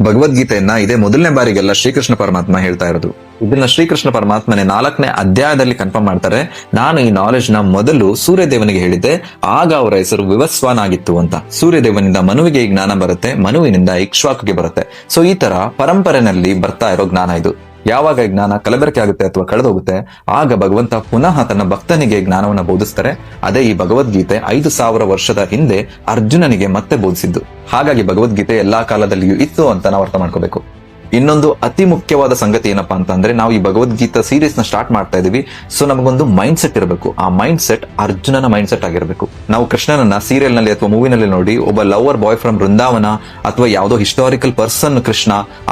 ಭಗವದ್ಗೀತೆಯನ್ನ ಇದೇ ಮೊದಲನೇ ಬಾರಿಗೆಲ್ಲ ಶ್ರೀಕೃಷ್ಣ ಪರಮಾತ್ಮ ಹೇಳ್ತಾ ಇರೋದು. ಇದನ್ನ ಶ್ರೀಕೃಷ್ಣ ಪರಮಾತ್ಮನೇ 4ನೇ ಅಧ್ಯಾಯದಲ್ಲಿ ಕನ್ಫರ್ಮ್ ಮಾಡ್ತಾರೆ. ನಾನು ಈ ನಾಲೆಜ್ ನ ಮೊದಲು ಸೂರ್ಯದೇವನಿಗೆ ಹೇಳಿದ್ದೆ, ಆಗ ಅವರ ಹೆಸರು ವಿವಸ್ವಾನ್ ಆಗಿತ್ತು ಅಂತ. ಸೂರ್ಯದೇವನಿಂದ ಮನುವಿಗೆ ಈ ಜ್ಞಾನ ಬರುತ್ತೆ, ಮನುವಿನಿಂದ ಇಕ್ಷ್ವಾಕುಗೆ ಬರುತ್ತೆ. ಸೊ ಈ ತರ ಪರಂಪರೆನಲ್ಲಿ ಬರ್ತಾ ಇರೋ ಜ್ಞಾನ ಇದು. ಯಾವಾಗ ಜ್ಞಾನ ಕಲಬೆರಕೆ ಆಗುತ್ತೆ ಅಥವಾ ಕಳೆದೋಗುತ್ತೆ, ಆಗ ಭಗವಂತ ಪುನಃ ತನ್ನ ಭಕ್ತನಿಗೆ ಜ್ಞಾನವನ್ನ ಬೋಧಿಸ್ತಾರೆ. ಅದೇ ಈ ಭಗವದ್ಗೀತೆ 5000 ವರ್ಷದ ಹಿಂದೆ ಅರ್ಜುನನಿಗೆ ಮತ್ತೆ ಬೋಧಿಸಿದ್ದು. ಹಾಗಾಗಿ ಭಗವದ್ಗೀತೆ ಎಲ್ಲಾ ಕಾಲದಲ್ಲಿಯೂ ಇತ್ತು ಅಂತ ನಾವು ಅರ್ಥ ಮಾಡ್ಕೋಬೇಕು. ಇನ್ನೊಂದು ಅತಿ ಮುಖ್ಯವಾದ ಸಂಗತಿ ಏನಪ್ಪಾ ಅಂತಂದ್ರೆ, ನಾವು ಈ ಭಗವದ್ಗೀತಾ ಸೀರೀಸ್ ನ ಸ್ಟಾರ್ಟ್ ಮಾಡ್ತಾ ಇದೀವಿ. ಸೊ ನಮಗೊಂದು ಮೈಂಡ್ ಸೆಟ್ ಇರಬೇಕು. ಆ ಮೈಂಡ್ ಸೆಟ್ ಅರ್ಜುನನ ಮೈಂಡ್ ಸೆಟ್ ಆಗಿರಬೇಕು. ನಾವು ಕೃಷ್ಣನನ್ನ ಸೀರಿಯಲ್ ನಲ್ಲಿ ಅಥವಾ ಮೂವಿನಲ್ಲಿ ನೋಡಿ ಒಬ್ಬ ಲವರ್ ಬಾಯ್ ಫ್ರಮ್ ವೃಂದಾವನ ಅಥವಾ ಯಾವುದೋ ಹಿಸ್ಟಾರಿಕಲ್ ಪರ್ಸನ್ ಕೃಷ್ಣ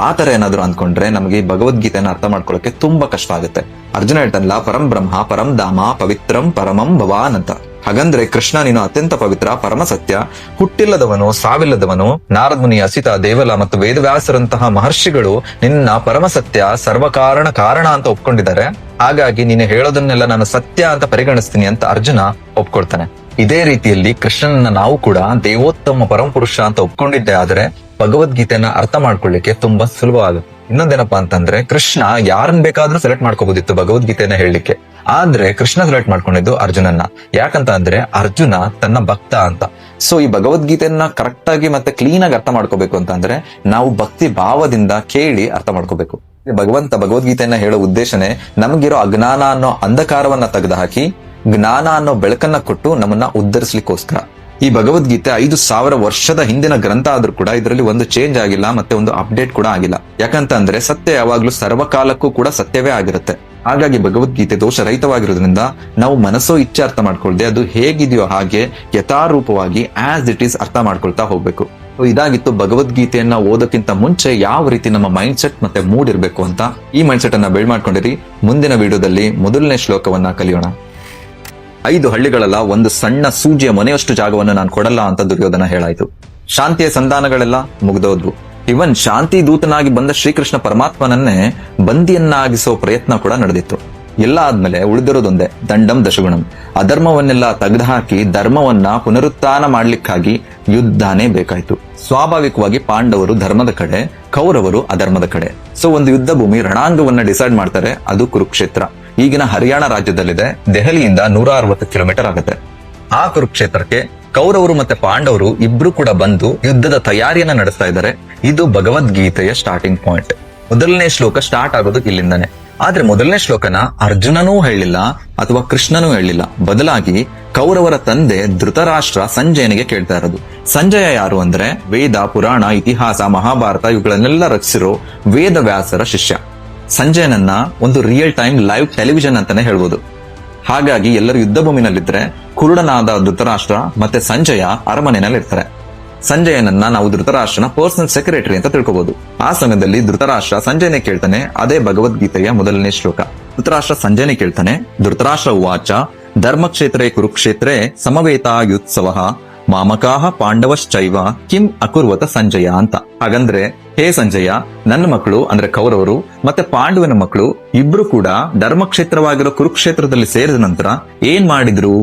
ಆ ತರ ಏನಾದ್ರು ಅಂದ್ಕೊಂಡ್ರೆ ನಮಗೆ ಈ ಭಗವದ್ಗೀತೆಯನ್ನು ಅರ್ಥ ಮಾಡ್ಕೊಳ್ಳೋಕೆ ತುಂಬಾ ಕಷ್ಟ ಆಗುತ್ತೆ. ಅರ್ಜುನ ಹೇಳ್ತಾನಲ್ಲ, ಪರಂ ಬ್ರಹ್ಮ ಪರಂ ಧಾಮ ಪವಿತ್ರಂ ಪರಮಂ ಭವಾನ್ ಅಂತ. ಹಾಗಂದ್ರೆ ಕೃಷ್ಣ ನೀನು ಅತ್ಯಂತ ಪವಿತ್ರ, ಪರಮ ಸತ್ಯ, ಹುಟ್ಟಿಲ್ಲದವನು, ಸಾವಿಲ್ಲದವನು. ನಾರದ್ ಮುನಿ, ಅಸಿತ, ದೇವಲ ಮತ್ತು ವೇದವ್ಯಾಸರಂತಹ ಮಹರ್ಷಿಗಳು ನಿನ್ನ ಪರಮ ಸತ್ಯ, ಸರ್ವಕಾರಣ ಕಾರಣ ಅಂತ ಒಪ್ಕೊಂಡಿದ್ದಾರೆ. ಹಾಗಾಗಿ ನೀನು ಹೇಳೋದನ್ನೆಲ್ಲ ನಾನು ಸತ್ಯ ಅಂತ ಪರಿಗಣಿಸ್ತೀನಿ ಅಂತ ಅರ್ಜುನ ಒಪ್ಕೊಳ್ತಾನೆ. ಇದೇ ರೀತಿಯಲ್ಲಿ ಕೃಷ್ಣನನ್ನ ನಾವು ಕೂಡ ದೇವೋತ್ತಮ ಪರಮಪುರುಷ ಅಂತ ಒಪ್ಕೊಂಡಿದ್ದೆ ಆದ್ರೆ ಭಗವದ್ಗೀತೆಯನ್ನ ಅರ್ಥ ಮಾಡ್ಕೊಳ್ಳಿಕ್ಕೆ ತುಂಬಾ ಸುಲಭವಾಗುತ್ತೆ. ಇನ್ನೊಂದೇನಪ್ಪಾ ಅಂತಂದ್ರೆ, ಕೃಷ್ಣ ಯಾರನ್ನ ಬೇಕಾದ್ರೂ ಸೆಲೆಕ್ಟ್ ಮಾಡ್ಕೋಬಹುದಿತ್ತು ಭಗವದ್ಗೀತೆಯನ್ನ ಹೇಳಲಿಕ್ಕೆ. ಆದ್ರೆ ಕೃಷ್ಣ ಸೆಲೆಕ್ಟ್ ಮಾಡ್ಕೊಂಡಿದ್ದು ಅರ್ಜುನನ್ನ. ಯಾಕಂತ ಅಂದ್ರೆ ಅರ್ಜುನ ತನ್ನ ಭಕ್ತ ಅಂತ. ಸೊ ಈ ಭಗವದ್ಗೀತೆಯನ್ನ ಕರೆಕ್ಟ್ ಆಗಿ ಮತ್ತೆ ಕ್ಲೀನ್ ಆಗಿ ಅರ್ಥ ಮಾಡ್ಕೋಬೇಕು ಅಂತಂದ್ರೆ ನಾವು ಭಕ್ತಿ ಭಾವದಿಂದ ಕೇಳಿ ಅರ್ಥ ಮಾಡ್ಕೋಬೇಕು. ಭಗವಂತ ಭಗವದ್ಗೀತೆಯನ್ನ ಹೇಳೋ ಉದ್ದೇಶನೇ ನಮಗಿರೋ ಅಜ್ಞಾನ ಅನ್ನೋ ಅಂಧಕಾರವನ್ನ ತೆಗೆದುಹಾಕಿ ಜ್ಞಾನ ಅನ್ನೋ ಬೆಳಕನ್ನ ಕೊಟ್ಟು ನಮ್ಮನ್ನ ಉದ್ಧರಿಸ್ಲಿಕ್ಕೋಸ್ಕರ. ಈ ಭಗವದ್ಗೀತೆ 5000 ವರ್ಷದ ಹಿಂದಿನ ಗ್ರಂಥ ಆದ್ರೂ ಕೂಡ ಇದರಲ್ಲಿ ಒಂದು ಚೇಂಜ್ ಆಗಿಲ್ಲ, ಮತ್ತೆ ಒಂದು ಅಪ್ಡೇಟ್ ಕೂಡ ಆಗಿಲ್ಲ. ಯಾಕಂತ ಅಂದ್ರೆ ಸತ್ಯ ಯಾವಾಗ್ಲೂ ಸರ್ವಕಾಲಕ್ಕೂ ಕೂಡ ಸತ್ಯವೇ ಆಗಿರುತ್ತೆ. ಹಾಗಾಗಿ ಭಗವದ್ಗೀತೆ ದೋಷರಹಿತವಾಗಿರೋದ್ರಿಂದ ನಾವು ಮನಸ್ಸೋ ಇಚ್ಛೆ ಅರ್ಥ ಮಾಡ್ಕೊಳ್ದೆ ಅದು ಹೇಗಿದೆಯೋ ಹಾಗೆ ಯಥಾರೂಪವಾಗಿ ಆಸ್ ಇಟ್ ಈಸ್ ಅರ್ಥ ಮಾಡ್ಕೊಳ್ತಾ ಹೋಗ್ಬೇಕು. ಇದಾಗಿತ್ತು ಭಗವದ್ಗೀತೆಯನ್ನ ಓದೋಕ್ಕಿಂತ ಮುಂಚೆ ಯಾವ ರೀತಿ ನಮ್ಮ ಮೈಂಡ್ ಸೆಟ್ ಮತ್ತೆ ಮೂಡ್ ಇರಬೇಕು ಅಂತ. ಈ ಮೈಂಡ್ ಸೆಟ್ ಅನ್ನ ಬಿಲ್ಡ್ ಮಾಡ್ಕೊಂಡಿರಿ. ಮುಂದಿನ ವಿಡಿಯೋದಲ್ಲಿ ಮೊದಲನೇ ಶ್ಲೋಕವನ್ನ ಕಲಿಯೋಣ. 5 ಹಳ್ಳಿಗಳಲ್ಲ, ಒಂದು ಸಣ್ಣ ಸೂಜಿಯ ಮನೆಯಷ್ಟು ಜಾಗವನ್ನು ನಾನು ಕೊಡಲ್ಲ ಅಂತ ದುರ್ಯೋಧನ ಹೇಳಾಯ್ತು. ಶಾಂತಿಯ ಸಂಧಾನಗಳೆಲ್ಲ ಮುಗ್ದೋದ್ವು. ಇವನ್ ಶಾಂತಿ ದೂತನಾಗಿ ಬಂದ ಶ್ರೀಕೃಷ್ಣ ಪರಮಾತ್ಮನನ್ನೇ ಬಂದಿಯನ್ನಾಗಿಸೋ ಪ್ರಯತ್ನ ಕೂಡ ನಡೆದಿತ್ತು. ಎಲ್ಲ ಆದ್ಮೇಲೆ ಉಳಿದಿರೋದೊಂದೇ, ದಂಡಂ ದಶಗುಣಂ. ಅಧರ್ಮವನ್ನೆಲ್ಲ ತೆಗೆದುಹಾಕಿ ಧರ್ಮವನ್ನ ಪುನರುತ್ಥಾನ ಮಾಡ್ಲಿಕ್ಕಾಗಿ ಯುದ್ಧನೇ ಬೇಕಾಯ್ತು. ಸ್ವಾಭಾವಿಕವಾಗಿ ಪಾಂಡವರು ಧರ್ಮದ ಕಡೆ, ಕೌರವರು ಅಧರ್ಮದ ಕಡೆ. ಸೊ ಒಂದು ಯುದ್ಧ ಭೂಮಿ ರಣಾಂಗವನ್ನ ಡಿಸೈಡ್ ಮಾಡ್ತಾರೆ, ಅದು ಕುರುಕ್ಷೇತ್ರ. ಈಗಿನ ಹರಿಯಾಣ ರಾಜ್ಯದಲ್ಲಿದೆ. ದೆಹಲಿಯಿಂದ 160 ಕಿಲೋಮೀಟರ್ ಆಗುತ್ತೆ. ಆ ಕುರುಕ್ಷೇತ್ರಕ್ಕೆ ಕೌರವರು ಮತ್ತೆ ಪಾಂಡವರು ಇಬ್ರು ಕೂಡ ಬಂದು ಯುದ್ಧದ ತಯಾರಿಯನ್ನ ನಡೆಸ್ತಾ ಇದ್ದಾರೆ. ಇದು ಭಗವದ್ಗೀತೆಯ ಸ್ಟಾರ್ಟಿಂಗ್ ಪಾಯಿಂಟ್. ಮೊದಲನೇ ಶ್ಲೋಕ ಸ್ಟಾರ್ಟ್ ಆಗೋದು ಇಲ್ಲಿಂದಾನೆ. ಆದ್ರೆ ಮೊದಲನೇ ಶ್ಲೋಕನ ಅರ್ಜುನನೂ ಹೇಳಿಲ್ಲ ಅಥವಾ ಕೃಷ್ಣನೂ ಹೇಳಿಲ್ಲ. ಬದಲಾಗಿ ಕೌರವರ ತಂದೆ ಧೃತರಾಷ್ಟ್ರ ಸಂಜಯನಿಗೆ ಕೇಳ್ತಾ ಇರೋದು. ಸಂಜಯ ಯಾರು ಅಂದ್ರೆ ವೇದ, ಪುರಾಣ, ಇತಿಹಾಸ, ಮಹಾಭಾರತ ಇವುಗಳನ್ನೆಲ್ಲ ರಚಿಸಿರೋ ವೇದವ್ಯಾಸರ ಶಿಷ್ಯ. ಸಂಜಯನನ್ನ ಒಂದು ರಿಯಲ್ ಟೈಮ್ ಲೈವ್ ಟೆಲಿವಿಷನ್ ಅಂತಾನೆ ಹೇಳ್ಬೋದು. ಹಾಗಾಗಿ ಎಲ್ಲರೂ ಯುದ್ಧ ಭೂಮಿನಲ್ಲಿದ್ರೆ ಕುರುಡನಾದ ಧೃತರಾಷ್ಟ್ರ ಮತ್ತೆ ಸಂಜಯ ಅರಮನೆಯಲ್ಲಿ ಇರ್ತಾರೆ. ಸಂಜಯನನ್ನ ನಾವು ಧೃತರಾಷ್ಟ್ರನ ಪರ್ಸನಲ್ ಸೆಕ್ರೆಟರಿ ಅಂತ ತಿಳ್ಕೋಬಹುದು. ಆ ಸಮಯದಲ್ಲಿ ಧೃತರಾಷ್ಟ್ರ ಸಂಜಯನೇ ಕೇಳ್ತಾನೆ ಅದೇ ಭಗವದ್ಗೀತೆಯ ಮೊದಲನೇ ಶ್ಲೋಕ. ಧೃತರಾಷ್ಟ್ರ ಸಂಜಯನೇ ಕೇಳ್ತಾನೆ, ಧೃತರಾಷ್ಟ್ರ ಉವಾಚ ಧರ್ಮಕ್ಷೇತ್ರೇ ಕುರುಕ್ಷೇತ್ರೇ ಸಮವೇತಾಯುತ್ಸವ ಮಾಮಕಾಹ ಪಾಂಡವಶ್ಚೈವ ಕಿಂ ಅಕುರ್ವತ ಸಂಜಯ ಅಂತ. ಹಾಗಂದ್ರೆ, ಹೇ ಸಂಜಯ, ನನ್ನ ಮಕ್ಕಳು ಅಂದ್ರೆ ಕೌರವರು ಮತ್ತೆ ಪಾಂಡವನ ಮಕ್ಕಳು ಇಬ್ರು ಕೂಡ ಧರ್ಮಕ್ಷೇತ್ರವಾಗಿರೋ ಕುರುಕ್ಷೇತ್ರದಲ್ಲಿ ಸೇರಿದ ನಂತರ ಏನ್ ಮಾಡಿದ್ರು?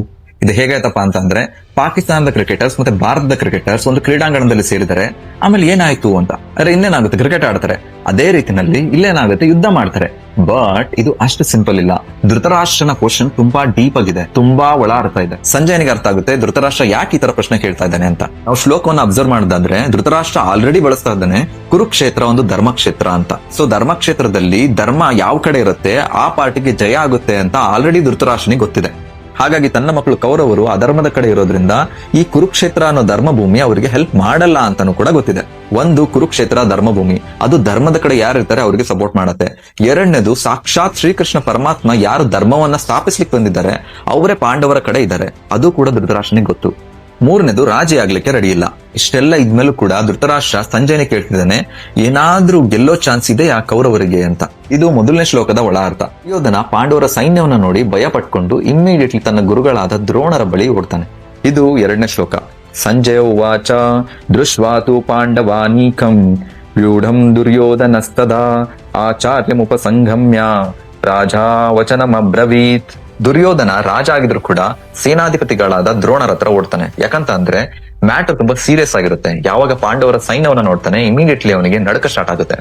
ಇದು ಹೇಗಾಯ್ತಪ್ಪ ಅಂತಂದ್ರೆ, ಪಾಕಿಸ್ತಾನದ ಕ್ರಿಕೆಟರ್ಸ್ ಮತ್ತೆ ಭಾರತದ ಕ್ರಿಕೆಟರ್ಸ್ ಒಂದು ಕ್ರೀಡಾಂಗಣದಲ್ಲಿ ಸೇರಿದ್ದಾರೆ. ಆಮೇಲೆ ಏನಾಯ್ತು ಅಂತ ಅರೆ ಇನ್ನೇನಾಗುತ್ತೆ, ಕ್ರಿಕೆಟ್ ಆಡ್ತಾರೆ. ಅದೇ ರೀತಿನಲ್ಲಿ ಇಲ್ಲೇನಾಗುತ್ತೆ, ಯುದ್ಧ ಮಾಡ್ತಾರೆ. ಬಟ್ ಇದು ಅಷ್ಟು ಸಿಂಪಲ್ ಇಲ್ಲ. ಧೃತರಾಷ್ಟ್ರನ ಕ್ವಶನ್ ತುಂಬಾ ಡೀಪ್ ಆಗಿದೆ, ತುಂಬಾ ಒಳ ಅರ್ಥ ಇದೆ. ಸಂಜಯನಿಗೆ ಅರ್ಥ ಆಗುತ್ತೆ ಧೃತರಾಷ್ಟ್ರ ಯಾಕೆ ಈ ತರ ಪ್ರಶ್ನೆ ಕೇಳ್ತಾ ಇದ್ದಾನೆ ಅಂತ. ನಾವು ಶ್ಲೋಕವನ್ನು ಅಬ್ಸರ್ವ್ ಮಾಡಿದ್ರೆ ಧೃತರಾಷ್ಟ್ರ ಆಲ್ರೆಡಿ ಬಳಸ್ತಾ ಇದ್ದಾನೆ ಕುರುಕ್ಷೇತ್ರ ಒಂದು ಧರ್ಮಕ್ಷೇತ್ರ ಅಂತ. ಸೊ ಧರ್ಮಕ್ಷೇತ್ರದಲ್ಲಿ ಧರ್ಮ ಯಾವ ಕಡೆ ಇರುತ್ತೆ ಆ ಪಾರ್ಟಿಗೆ ಜಯ ಆಗುತ್ತೆ ಅಂತ ಆಲ್ರೆಡಿ ಧೃತರಾಷ್ಟ್ರನಿಗೆ ಗೊತ್ತಿದೆ. ಹಾಗಾಗಿ ತನ್ನ ಮಕ್ಕಳು ಕೌರವರು ಅಧರ್ಮದ ಕಡೆ ಇರೋದ್ರಿಂದ ಈ ಕುರುಕ್ಷೇತ್ರ ಅನ್ನೋ ಧರ್ಮಭೂಮಿ ಅವರಿಗೆ ಹೆಲ್ಪ್ ಮಾಡಲ್ಲ ಅಂತಾನೂ ಕೂಡ ಗೊತ್ತಿದೆ. ಒಂದು, ಕುರುಕ್ಷೇತ್ರ ಧರ್ಮಭೂಮಿ, ಅದು ಧರ್ಮದ ಕಡೆ ಯಾರು ಇರ್ತಾರೆ ಅವರಿಗೆ ಸಪೋರ್ಟ್ ಮಾಡುತ್ತೆ. ಎರಡನೇದು, ಸಾಕ್ಷಾತ್ ಶ್ರೀಕೃಷ್ಣ ಪರಮಾತ್ಮ ಯಾರು ಧರ್ಮವನ್ನ ಸ್ಥಾಪಿಸ್ಲಿಕ್ಕೆ ಬಂದಿದ್ದಾರೆ ಅವರೇ ಪಾಂಡವರ ಕಡೆ ಇದ್ದಾರೆ, ಅದು ಕೂಡ ಧೃತರಾಷ್ಟ್ರನಿಗೆ ಗೊತ್ತು. ಮೂರನೇದು, ರಾಜಿ ಆಗ್ಲಿಕ್ಕೆ ರೆಡಿ ಇಲ್ಲ. ಇಷ್ಟೆಲ್ಲ ಇದ್ಮೇಲೂ ಕೂಡ ಧೃತರಾಷ್ಟ್ರ ಸಂಜಯನೇ ಕೇಳ್ತಿದ್ದಾನೆ, ಏನಾದ್ರೂ ಗೆಲ್ಲೋ ಚಾನ್ಸ್ ಇದೆ ಆ ಕೌರವರಿಗೆ ಅಂತ. ಇದು ಮೊದಲನೇ ಶ್ಲೋಕದ ಒಳ ಅರ್ಥ. ದುರ್ಯೋಧನ ಪಾಂಡವರ ಸೈನ್ಯವನ್ನ ನೋಡಿ ಭಯ ಪಟ್ಕೊಂಡು ಇಮ್ಮಿಡಿಯೇಟ್ಲಿ ತನ್ನ ಗುರುಗಳಾದ ದ್ರೋಣರ ಬಳಿ ಓಡ್ತಾನೆ. ಇದು ಎರಡನೇ ಶ್ಲೋಕ. ಸಂಜಯ ಉವಾಚ ದೃಶ್ವಾತು ಪಾಂಡವಾನೀಕಂ ವ್ಯೂಢಂ ದುರ್ಯೋಧನಸ್ತದಾ ಆಚಾರ್ಯಮುಪಸಂಗಮ್ಯ ರಾಜಾ ವಚನಮಬ್ರವೀತ್. ದುರ್ಯೋಧನ ರಾಜ ಆಗಿದ್ರು ಕೂಡ ಸೇನಾಧಿಪತಿಗಳಾದ ದ್ರೋಣರ ಹತ್ರ ಓಡ್ತಾನೆ. ಯಾಕಂತ ಅಂದ್ರೆ ಮ್ಯಾಟರ್ ತುಂಬಾ ಸೀರಿಯಸ್ ಆಗಿರುತ್ತೆ. ಯಾವಾಗ ಪಾಂಡವರ ಸೈನ್ಯವನ್ನ ನೋಡ್ತಾನೆ ಇಮಿಡಿಯೇಟ್ಲಿ ಅವನಿಗೆ ನಡಕ ಸ್ಟಾರ್ಟ್ ಆಗುತ್ತೆ.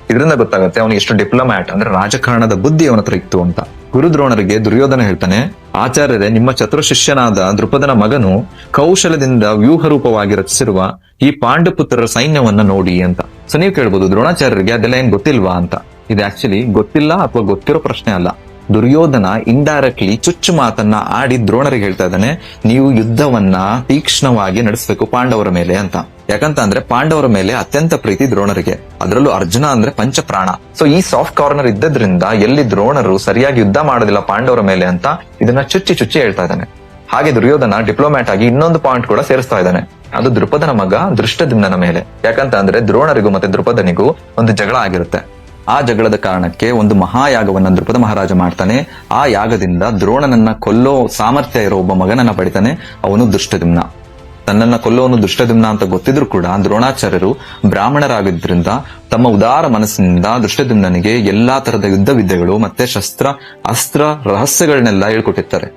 ಇದರಿಂದ ಗೊತ್ತಾಗುತ್ತೆ ಅವನಿಗೆ ಎಷ್ಟು ಡಿಪ್ಲೊಮ್ಯಾಟ್ ಅಂದ್ರೆ ರಾಜಕಾರಣದ ಬುದ್ಧಿ ಅವನ ಹತ್ರ ಇತ್ತು ಅಂತ. ಗುರುದ್ರೋಣರಿಗೆ ದುರ್ಯೋಧನ ಹೇಳ್ತಾನೆ, ಆಚಾರ್ಯರೇ, ನಿಮ್ಮ ಚತುರ ಶಿಷ್ಯನಾದ ದೃಪದನ ಮಗನು ಕೌಶಲದಿಂದ ವ್ಯೂಹ ರೂಪವಾಗಿ ರಚಿಸಿರುವ ಈ ಪಾಂಡುಪುತ್ರರ ಸೈನ್ಯವನ್ನ ನೋಡಿ ಅಂತ. ಸೊ ನೀವು ಕೇಳ್ಬೋದು, ದ್ರೋಣಾಚಾರ್ಯರಿಗೆ ಅದೆಲ್ಲ ಏನ್ ಗೊತ್ತಿಲ್ವಾ ಅಂತ. ಇದು ಆಕ್ಚುಲಿ ಗೊತ್ತಿಲ್ಲ ಅಥವಾ ಗೊತ್ತಿರೋ ಪ್ರಶ್ನೆ ಅಲ್ಲ. ದುರ್ಯೋಧನ ಇಂಡೈರೆಕ್ಟ್ಲಿ ಚುಚ್ಚು ಮಾತನ್ನ ಆಡಿ ದ್ರೋಣರಿಗೆ ಹೇಳ್ತಾ ಇದ್ದಾನೆ, ನೀವು ಯುದ್ಧವನ್ನ ತೀಕ್ಷ್ಣವಾಗಿ ನಡೆಸಬೇಕು ಪಾಂಡವರ ಮೇಲೆ ಅಂತ. ಯಾಕಂತ ಅಂದ್ರೆ ಪಾಂಡವರ ಮೇಲೆ ಅತ್ಯಂತ ಪ್ರೀತಿ ದ್ರೋಣರಿಗೆ, ಅದರಲ್ಲೂ ಅರ್ಜುನ ಅಂದ್ರೆ ಪಂಚಪ್ರಾಣ. ಸೊ ಈ ಸಾಫ್ಟ್ ಕಾರ್ನರ್ ಇದ್ದದ್ರಿಂದ ಎಲ್ಲಿ ದ್ರೋಣರು ಸರಿಯಾಗಿ ಯುದ್ಧ ಮಾಡೋದಿಲ್ಲ ಪಾಂಡವರ ಮೇಲೆ ಅಂತ ಇದನ್ನ ಚುಚ್ಚಿ ಹೇಳ್ತಾ ಇದ್ದಾನೆ. ಹಾಗೆ ದುರ್ಯೋಧನ ಡಿಪ್ಲೊಮ್ಯಾಟ್ ಆಗಿ ಇನ್ನೊಂದು ಪಾಯಿಂಟ್ ಕೂಡ ಸೇರಿಸ್ತಾ ಇದ್ದಾನೆ, ಅದು ದೃಪದನ ಮಗ ದೃಷ್ಟದ್ಯುಮ್ನನ ಮೇಲೆ. ಯಾಕಂತ ಅಂದ್ರೆ ದ್ರೋಣರಿಗೂ ಮತ್ತೆ ದೃಪದನಿಗೂ ಒಂದು ಜಗಳ ಆಗಿರುತ್ತೆ. ಆ ಜಗಳದ ಕಾರಣಕ್ಕೆ ಒಂದು ಮಹಾಯಾಗವನ್ನ ದೃಪದ ಮಹಾರಾಜ ಮಾಡ್ತಾನೆ. ಆ ಯಾಗದಿಂದ ದ್ರೋಣನನ್ನ ಕೊಲ್ಲೋ ಸಾಮರ್ಥ್ಯ ಇರೋ ಒಬ್ಬ ಮಗನನ್ನ ಪಡಿತಾನೆ, ಅವನು ದೃಷ್ಟದ್ಯುಮ್ನ. ತನ್ನನ್ನ ಕೊಲ್ಲೋನು ದೃಷ್ಟದ್ಯುಮ್ನ ಅಂತ ಗೊತ್ತಿದ್ರು ಕೂಡ ದ್ರೋಣಾಚಾರ್ಯರು ಬ್ರಾಹ್ಮಣರಾಗಿದ್ರಿಂದ ತಮ್ಮ ಉದಾರ ಮನಸ್ಸಿನಿಂದ ದೃಷ್ಟದ್ಯುಮ್ನನಿಗೆ ಎಲ್ಲಾ ತರದ ಯುದ್ಧ ವಿದ್ಯೆಗಳು ಮತ್ತೆ ಶಸ್ತ್ರ ಅಸ್ತ್ರ ರಹಸ್ಯಗಳನ್ನೆಲ್ಲ ಹೇಳ್ಕೊಟ್ಟಿರ್ತಾರೆ.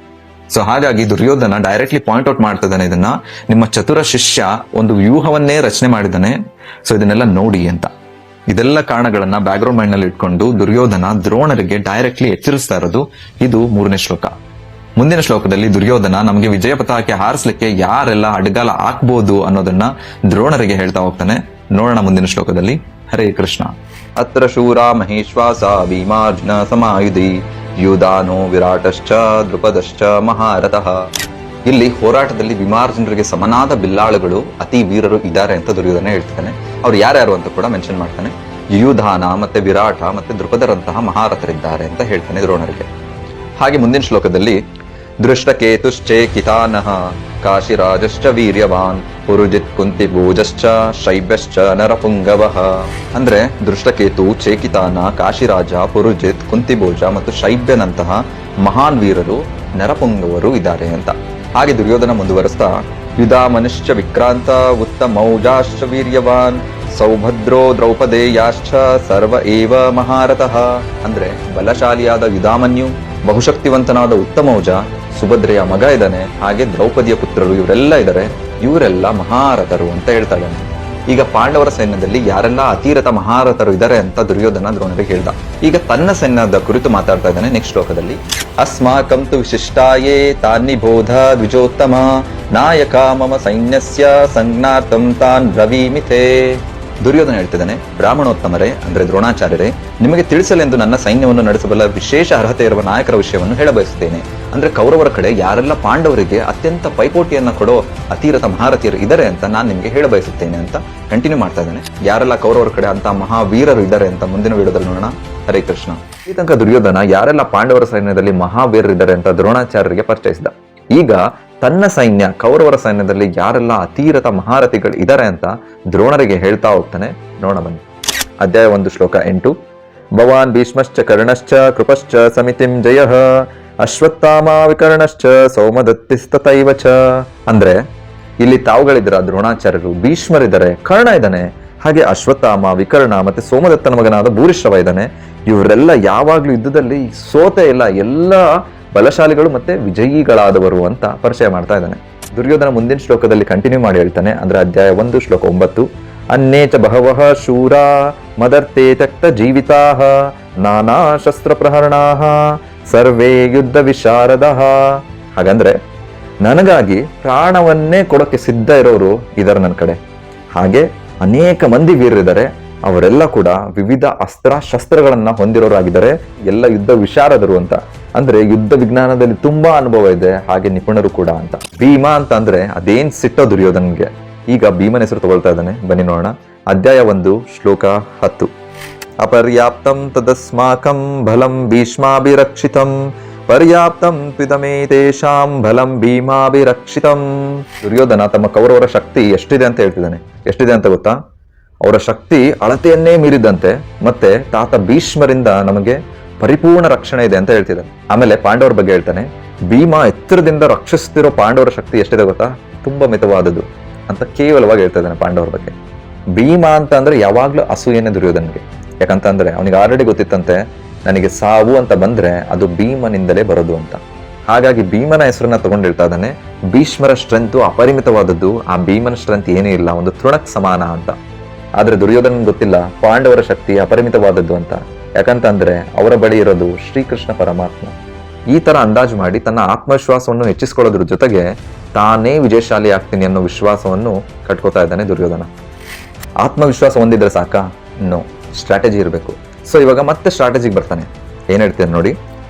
ಸೊ ಹಾಗಾಗಿ ದುರ್ಯೋಧನ ಡೈರೆಕ್ಟ್ಲಿ ಪಾಯಿಂಟ್ ಔಟ್ ಮಾಡ್ತಿದ್ದಾನೆ ಇದನ್ನ, ನಿಮ್ಮ ಚತುರ ಶಿಷ್ಯ ಒಂದು ವ್ಯೂಹವನ್ನೇ ರಚನೆ ಮಾಡಿದ್ದಾನೆ, ಸೊ ಇದನ್ನೆಲ್ಲ ನೋಡಿ ಅಂತ. ಇದೆಲ್ಲ ಕಾರಣಗಳನ್ನ ಬ್ಯಾಕ್ಗ್ರೌಂಡ್ ಮೈಂಡ್ ನಲ್ಲಿ ಇಟ್ಕೊಂಡು ದುರ್ಯೋಧನ ದ್ರೋಣರಿಗೆ ಡೈರೆಕ್ಟ್ಲಿ ಎಚ್ಚರಿಸ್ತಾ ಇರೋದು. ಇದು 3ನೇ ಶ್ಲೋಕ. ಮುಂದಿನ ಶ್ಲೋಕದಲ್ಲಿ ದುರ್ಯೋಧನ ನಮಗೆ ವಿಜಯ ಪತಾಕೆ ಹಾರಿಸ್ಲಿಕ್ಕೆ ಯಾರೆಲ್ಲ ಅಡ್ಗಾಲ ಹಾಕ್ಬೋದು ಅನ್ನೋದನ್ನ ದ್ರೋಣರಿಗೆ ಹೇಳ್ತಾ ಹೋಗ್ತಾನೆ. ನೋಡೋಣ ಮುಂದಿನ ಶ್ಲೋಕದಲ್ಲಿ. ಹರೇ ಕೃಷ್ಣ. ಅತ್ರ ಶೂರ ಮಹೇಶ್ವಾಸ ಭೀಮಾರ್ಜುನ ಸಮಾಯುಧಿ ಯುಧಾನೋ ವಿರಾಟಶ್ಚ ದೃಪದಶ್ಚ ಮಹಾರಥಃ. ಇಲ್ಲಿ ಹೋರಾಟದಲ್ಲಿ ಭೀಮಾರ್ಜುನರಿಗೆ ಸಮನಾದ ಬಿಲ್ಲಾಳುಗಳು ಅತಿ ವೀರರು ಇದ್ದಾರೆ ಅಂತ ದುರ್ಯೋಧನ ಹೇಳ್ತಾನೆ. ಅವ್ರು ಯಾರ್ಯಾರು ಅಂತ ಕೂಡ ಮೆನ್ಷನ್ ಮಾಡ್ತಾನೆ. ಯುಧಾನ ಮತ್ತೆ ವಿರಾಟ ಮತ್ತೆ ದೃಪದರಂತಹ ಮಹಾರಥರಿದ್ದಾರೆ ಅಂತ ಹೇಳ್ತಾನೆ ದ್ರೋಣರಿಗೆ. ಹಾಗೆ ಮುಂದಿನ ಶ್ಲೋಕದಲ್ಲಿ ದೃಷ್ಟಕೇತುಶ್ಚೇಕಿತಾನಃ ಕಾಶಿರಾಜಶ್ಚ ವೀರ್ಯವಾನ್ ಪುರುಜಿತ್ ಕುಂತಿಭೋಜಶ್ಚ ಶೈಬ್ಯಶ್ಚ ನರಪುಂಗವಃ. ಅಂದ್ರೆ ದೃಷ್ಟಕೇತು, ಚೇಕಿತಾನ, ಕಾಶಿರಾಜ, ಪುರುಜಿತ್, ಕುಂತಿಭೋಜ ಮತ್ತು ಶೈಬ್ಯನಂತಹ ಮಹಾನ್ ವೀರರು ನರಪುಂಗವರು ಇದ್ದಾರೆ ಅಂತ. ಹಾಗೆ ದುರ್ಯೋಧನ ಮುಂದುವರೆಸ್ತಾ ಯುಧಾಮನುಶ್ಚ ವಿಕ್ರಾಂತ ಉತ್ತಮೌಜಾಶ್ಚ ವೀರ್ಯವಾನ್ ಸೌಭದ್ರೋ ದ್ರೌಪದೇಯಾಶ್ಚ ಸರ್ವ ಏವ ಮಹಾರಥಃ. ಅಂದ್ರೆ ಬಲಶಾಲಿಯಾದ ಯುಧಾಮನ್ಯು, ಬಹುಶಕ್ತಿವಂತನಾದ ಉತ್ತಮೌಜ, ಸುಭದ್ರೆಯ ಮಗ ಇದ್ದಾನೆ, ಹಾಗೆ ದ್ರೌಪದಿಯ ಪುತ್ರರು ಇವರೆಲ್ಲ ಇದ್ದಾರೆ, ಇವರೆಲ್ಲ ಮಹಾರಥರು ಅಂತ ಹೇಳ್ತಾ ಇದ್ದಾನೆ. ಈಗ ಪಾಂಡವರ ಸೈನ್ಯದಲ್ಲಿ ಯಾರೆಲ್ಲ ಅತಿರಥ ಮಹಾರಥರು ಇದ್ದಾರೆ ಅಂತ ದುರ್ಯೋಧನ ದ್ರೋಣರಿಗೆ ಹೇಳ್ದ. ಈಗ ತನ್ನ ಸೈನ್ಯದ ಕುರಿತು ಮಾತಾಡ್ತಾ ಇದ್ದಾನೆ ನೆಕ್ಸ್ಟ್ ಶ್ಲೋಕದಲ್ಲಿ. ಅಸ್ಮಾಕಂ ತು ವಿಶಿಷ್ಟಾಯೇ ತಾನ್ನಿಬೋಧ ದ್ವಿಜೋತ್ತಮ ನಾಯಕ ಮಮ ಸೈನ್ಯಸ್ಯ ಸಂಜ್ಞಾರ್ಥಂ ತಾನ್ ಬ್ರವೀಮಿಥೇ. ದುರ್ಯೋಧನ ಹೇಳ್ತಿದ್ದಾನೆ, ಬ್ರಾಹ್ಮಣೋತ್ತಮರೇ ಅಂದ್ರೆ ದ್ರೋಣಾಚಾರ್ಯರೇ, ನಿಮಗೆ ತಿಳಿಸಲೆಂದು ನನ್ನ ಸೈನ್ಯವನ್ನು ನಡೆಸಬಲ್ಲ ವಿಶೇಷ ಅರ್ಹತೆ ಇರುವ ನಾಯಕರ ವಿಷಯವನ್ನು ಹೇಳಬಯಸುತ್ತೇನೆ. ಅಂದ್ರೆ ಕೌರವರ ಕಡೆ ಯಾರೆಲ್ಲ ಪಾಂಡವರಿಗೆ ಅತ್ಯಂತ ಪೈಪೋಟಿಯನ್ನ ಕೊಡೋ ಅತಿರಥ ಮಹಾರಥಿಯರು ಇದ್ದಾರೆ ಅಂತ ನಾನು ನಿಮ್ಗೆ ಹೇಳಬಯಸುತ್ತೇನೆ ಅಂತ ಕಂಟಿನ್ಯೂ ಮಾಡ್ತಾ ಇದ್ದಾನೆ. ಯಾರೆಲ್ಲ ಕೌರವರ ಕಡೆ ಅಂತ ಮಹಾವೀರರು ಇದ್ದಾರೆ ಅಂತ ಮುಂದಿನ ವಿಡಿಯೋದಲ್ಲಿ ನೋಡೋಣ. ಹರೇ ಕೃಷ್ಣ. ಈ ತನಕ ದುರ್ಯೋಧನ ಯಾರೆಲ್ಲ ಪಾಂಡವರ ಸೈನ್ಯದಲ್ಲಿ ಮಹಾವೀರರು ಇದ್ದಾರೆ ಅಂತ ದ್ರೋಣಾಚಾರ್ಯರಿಗೆ ಪರಿಚಯಿಸಿದ. ಈಗ ತನ್ನ ಸೈನ್ಯ ಕೌರವರ ಸೈನ್ಯದಲ್ಲಿ ಯಾರೆಲ್ಲ ಅತಿರಥ ಮಹಾರಥಿಗಳು ಇದ್ದಾರೆ ಅಂತ ದ್ರೋಣರಿಗೆ ಹೇಳ್ತಾ ಹೋಗ್ತಾನೆ. ನೋಡೋಣ ಬನ್ನಿ. ಅಧ್ಯಾಯ 1 ಶ್ಲೋಕ 8. ಭವಾನ್ ಭೀಷ್ಮಶ್ಚ ಕರ್ಣಶ್ಚ ಕೃಪಶ್ಚ ಸಮಿತಿಂ ಜಯಃ ಅಶ್ವತ್ಥಾಮ ವಿಕರ್ಣಶ್ಚ ಸೌಮದತ್ತಿಸ್ತತೈವ ಚ. ಅಂದ್ರೆ ಇಲ್ಲಿ ತಾವುಗಳಿದ್ರ ದ್ರೋಣಾಚಾರ್ಯರು, ಭೀಷ್ಮರಿದ್ದಾರೆ, ಕರ್ಣ ಇದ್ದಾನೆ, ಹಾಗೆ ಅಶ್ವತ್ಥಾಮ, ವಿಕರ್ಣ ಮತ್ತೆ ಸೋಮದತ್ತನ ಮಗನಾದ ಭೂರಿಶ್ರವ ಇದ್ದಾನೆ. ಇವರೆಲ್ಲ ಯಾವಾಗ್ಲೂ ಯುದ್ಧದಲ್ಲಿ ಸೋತೆ ಇಲ್ಲ, ಎಲ್ಲ ಬಲಶಾಲಿಗಳು ಮತ್ತೆ ವಿಜಯಿಗಳಾದವರು ಅಂತ ಪರಿಚಯ ಮಾಡ್ತಾ ಇದ್ದಾನೆ. ದುರ್ಯೋಧನ ಮುಂದಿನ ಶ್ಲೋಕದಲ್ಲಿ ಕಂಟಿನ್ಯೂ ಮಾಡಿ ಹೇಳ್ತಾನೆ. ಅಂದ್ರೆ ಅಧ್ಯಾಯ 1 ಶ್ಲೋಕ 9. ಅನ್ನೇಚ ಬಹವಃ ಶೂರಾ ಮದರ್ಥೇ ತ್ಯಕ್ತ ಜೀವಿತಾಃ ನಾನಾ ಶಸ್ತ್ರ ಪ್ರಹರಣಾಃ ಸರ್ವೇ ಯುದ್ಧ ವಿಶಾರದಃ. ಹಾಗಂದ್ರೆ ನನಗಾಗಿ ಪ್ರಾಣವನ್ನೇ ಕೊಡೋಕೆ ಸಿದ್ಧ ಇರೋರು ಇದಾರೆ ನನ್ನ ಕಡೆ, ಹಾಗೆ ಅನೇಕ ಮಂದಿ ವೀರರಿದ್ದಾರೆ, ಅವರೆಲ್ಲ ಕೂಡ ವಿವಿಧ ಅಸ್ತ್ರ ಶಸ್ತ್ರಗಳನ್ನ ಹೊಂದಿರೋರಾಗಿದ್ದಾರೆ, ಎಲ್ಲ ಯುದ್ಧ ವಿಶಾರದರು ಅಂತ. ಅಂದ್ರೆ ಯುದ್ಧ ವಿಜ್ಞಾನದಲ್ಲಿ ತುಂಬಾ ಅನುಭವ ಇದೆ, ಹಾಗೆ ನಿಪುಣರು ಕೂಡ ಅಂತ. ಭೀಮ ಅಂತ ಅಂದ್ರೆ ಅದೇನ್ ಸಿಟ್ಟೋ ದುರ್ಯೋಧನ್ಗೆ. ಈಗ ಭೀಮನ ಹೆಸರು ತಗೊಳ್ತಾ ಇದ್ದಾನೆ, ಬನ್ನಿ ನೋಡೋಣ. ಅಧ್ಯಾಯ 1 ಶ್ಲೋಕ 10. ಅಪರ್ಯಾಪ್ತಂ ತದಸ್ಮಾಕಂ ಬಲಂ ಭೀಷ್ಮಾಭಿರಕ್ಷಿತಂ ಪರ್ಯಾಪ್ತಂ ತ್ವಿದಮೇತೇಷಾಂ ಬಲಂ ಭೀಮಾಭಿರಕ್ಷಿತಂ. ದುರ್ಯೋಧನ ತಮ್ಮ ಕೌರವರ ಶಕ್ತಿ ಎಷ್ಟಿದೆ ಅಂತ ಹೇಳ್ತಿದ್ದಾನೆ. ಎಷ್ಟಿದೆ ಅಂತ ಗೊತ್ತಾ? ಅವರ ಶಕ್ತಿ ಅಳತೆಯನ್ನೇ ಮೀರಿದಂತೆ, ಮತ್ತೆ ತಾತ ಭೀಷ್ಮರಿಂದ ನಮಗೆ ಪರಿಪೂರ್ಣ ರಕ್ಷಣೆ ಇದೆ ಅಂತ ಹೇಳ್ತಿದ್ದಾನೆ. ಆಮೇಲೆ ಪಾಂಡವರ ಬಗ್ಗೆ ಹೇಳ್ತಾನೆ, ಭೀಮ ಎತ್ತರದಿಂದ ರಕ್ಷಿಸ್ತಿರೋ ಪಾಂಡವರ ಶಕ್ತಿ ಎಷ್ಟಿದೆ ಗೊತ್ತಾ? ತುಂಬಾ ಮಿತವಾದದ್ದು ಅಂತ ಕೇವಲವಾಗಿ ಹೇಳ್ತಾ ಇದ್ದಾನೆ ಪಾಂಡವರ ಬಗ್ಗೆ. ಭೀಮ ಅಂತ ಅಂದ್ರೆ ಯಾವಾಗ್ಲೂ ಅಸೂಯೆನೇ ದುರ್ಯೋಧನ್ಗೆ. ಯಾಕಂತ ಅಂದ್ರೆ ಅವನಿಗೆ ಆಲ್ರೆಡಿ ಗೊತ್ತಿತ್ತಂತೆ, ನನಗೆ ಸಾವು ಅಂತ ಬಂದ್ರೆ ಅದು ಭೀಮನಿಂದಲೇ ಬರೋದು ಅಂತ. ಹಾಗಾಗಿ ಭೀಮನ ಹೆಸರನ್ನ ತಗೊಂಡು ಹೇಳ್ತಾ ಇದ್ದಾನೆ, ಭೀಷ್ಮರ ಸ್ಟ್ರೆಂತ್ ಅಪರಿಮಿತವಾದದ್ದು, ಆ ಭೀಮನ ಸ್ಟ್ರೆಂತ್ ಏನೇ ಇಲ್ಲ, ಒಂದು ತೃಣಕ್ ಸಮಾನ ಅಂತ. ಆದ್ರೆ ದುರ್ಯೋಧನ ಗೊತ್ತಿಲ್ಲ ಪಾಂಡವರ ಶಕ್ತಿ ಅಪರಿಮಿತವಾದದ್ದು ಅಂತ. ಯಾಕಂತಂದ್ರೆ ಅವರ ಬಳಿ ಇರೋದು ಶ್ರೀಕೃಷ್ಣ ಪರಮಾತ್ಮ. ಈ ತರ ಅಂದಾಜು ಮಾಡಿ ತನ್ನ ಆತ್ಮವಿಶ್ವಾಸವನ್ನು ಹೆಚ್ಚಿಸ್ಕೊಳ್ಳೋದ್ರ ಜೊತೆಗೆ ತಾನೇ ವಿಜಯಶಾಲಿ ಆಗ್ತೀನಿ ಅನ್ನೋ ವಿಶ್ವಾಸವನ್ನು ಕಟ್ಕೋತಾ ಇದ್ದಾನೆ ದುರ್ಯೋಧನ. ಆತ್ಮವಿಶ್ವಾಸ ಹೊಂದಿದ್ರೆ ಸಾಕ? ನೋ, ಸ್ಟ್ರಾಟಜಿ ಇರಬೇಕು. ಸೊ ಇವಾಗ ಮತ್ತೆ ಸ್ಟ್ರಾಟಜಿಗೆ ಬರ್ತಾನೆ. ಏನ್ ಹೇಳ್ತೇನೆ ನೋಡಿ.